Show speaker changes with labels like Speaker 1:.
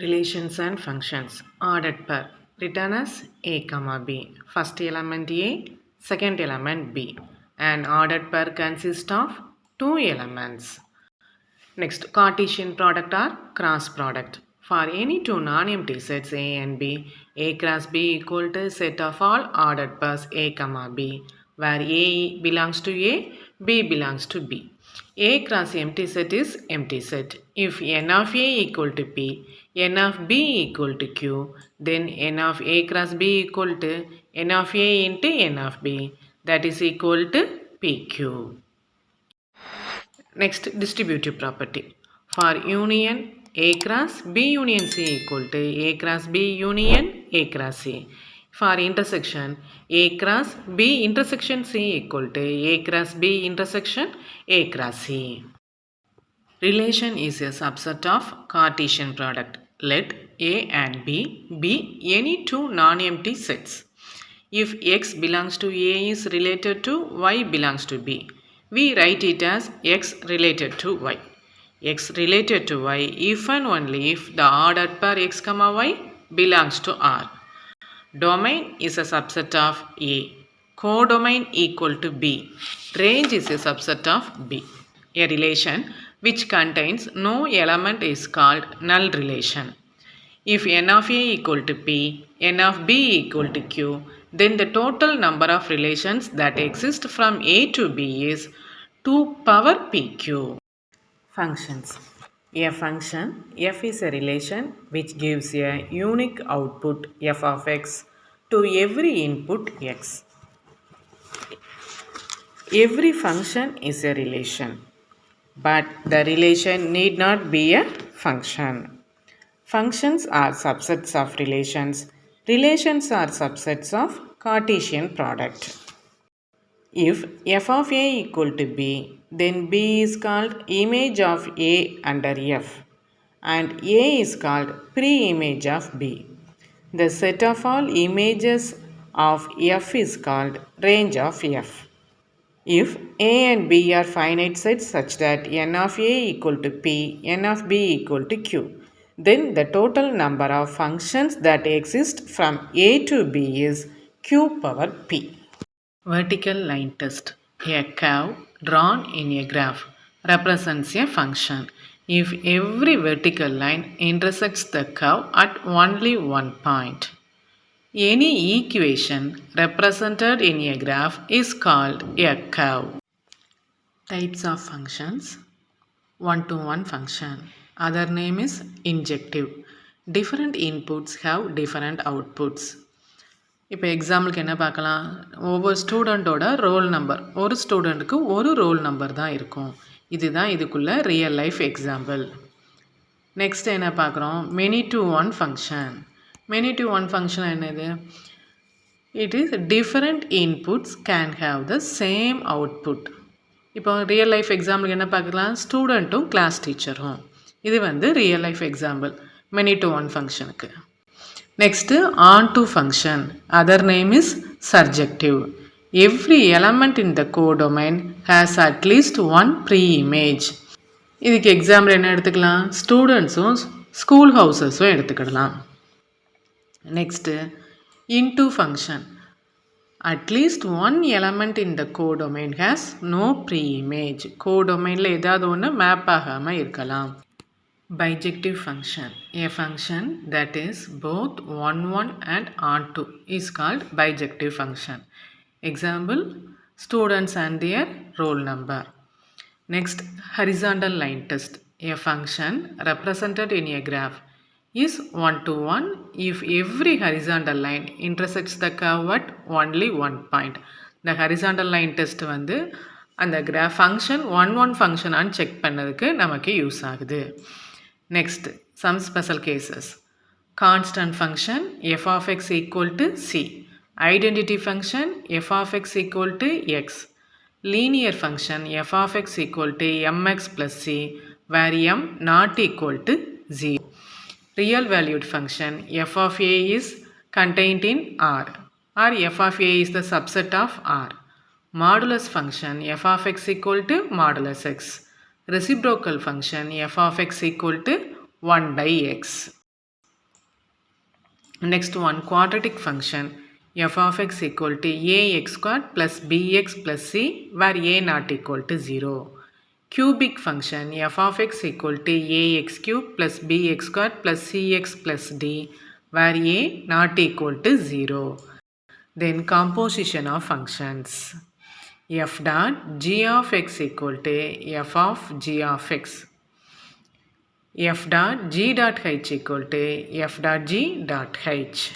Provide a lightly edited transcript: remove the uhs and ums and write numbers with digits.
Speaker 1: Relations and functions. Ordered per. Written as a comma b. First element a, second element b. An ordered pair consists of two elements. Next, Cartesian product or cross product. For any two non-empty sets A and B, A cross B equal to set of all ordered pairs A comma B, where A belongs to A, B belongs to B. A cross empty set is empty set. If n of A equal to P, n of B equal to Q, then n of A cross B equal to n of A into n of B, that is equal to PQ. Next, distributive property. For union A cross B union C equal to A cross B union A cross C. For intersection A cross B intersection C equal to A cross B intersection A cross C. Relation is a subset of Cartesian product. Let A and B be any two non-empty sets. If X belongs to A is related to Y belongs to B, we write it as X related to Y. X related to Y if and only if the ordered pair X comma Y belongs to R. Domain is a subset of A. Codomain equal to B. Range is a subset of B. A relation which contains no element is called null relation. If n of A equal to P, n of B equal to Q, then the total number of relations that exist from A to B is 2 power PQ. Functions. A function f is a relation which gives a unique output f of x to every input x. Every function is a relation, but the relation need not be a function. Functions are subsets of relations. Relations are subsets of Cartesian product. If f of A equal to B, then B is called image of A under F, and A is called pre-image of B. The set of all images of F is called range of F. If A and B are finite sets such that n of A equal to P, n of B equal to Q, then the total number of functions that exist from A to B is Q power P. Vertical line test. A curve drawn in a graph represents a function if every vertical line intersects the curve at only one point. Any equation represented in a graph is called a curve. Types of functions. One-to-one function. Other name is injective. Different inputs have different outputs. இப்போ எக்ஸாம்பிளுக்கு என்ன பார்க்கலாம், ஒவ்வொரு ஸ்டூடெண்ட்டோட roll number, ஒரு ஸ்டூடெண்ட்டுக்கு ஒரு roll number தான் இருக்கும். இதுதான் இதுக்குள்ள ரியல் லைஃப் எக்ஸாம்பிள். நெக்ஸ்ட் என்ன பார்க்குறோம், many to one function. Many to one function என்னது, it is different inputs can have the same output. இப்போ ரியல் லைஃப் எக்ஸாம்பிளுக்கு என்ன பார்க்கலாம், ஸ்டூடெண்ட்டும் கிளாஸ் டீச்சரும். இது வந்து real life example many to one ஃபங்க்ஷனுக்கு. Next, onto function. Other name is surjective. Every element in the codomain has at least one pre-image. இதுக்கு எக்ஸாம்பிள் என்ன எடுத்துக்கலாம், ஸ்டூடெண்ட்ஸும் ஸ்கூல் ஹவுசஸும் எடுத்துக்கிடலாம். Next into function. At least one element in the codomain has no pre-image. codomainல ஏதாவது ஒன்று map ஆகாமல் இருக்கலாம். Bijective function. A function that is both on and onto is called bijective function. Example, students and their roll number. Next, horizontal line test. A function represented in a graph is one-to-one if every horizontal line intersects the curve at only one point. The horizontal line test வந்து அந்த graph function one function ஆன்னு check பண்ணதுக்கு நமக்கு use ஆகுது. Next, some special cases. Constant function f of x equal to c. Identity function f of x equal to x. Linear function f of x equal to mx plus c, where m not equal to 0. Real valued function f of a is contained in R, or f of a is the subset of R. Modulus function f of x equal to modulus x. Reciprocal function f of x equal to 1 by x. Next one, quadratic function f of x equal to ax squared plus bx plus c where a not equal to 0. Cubic function f of x equal to ax cube plus bx squared plus cx plus d where a not equal to 0. Then composition of functions f dot g of x equal to f of g of x, f dot g dot h equal to f dot g dot h.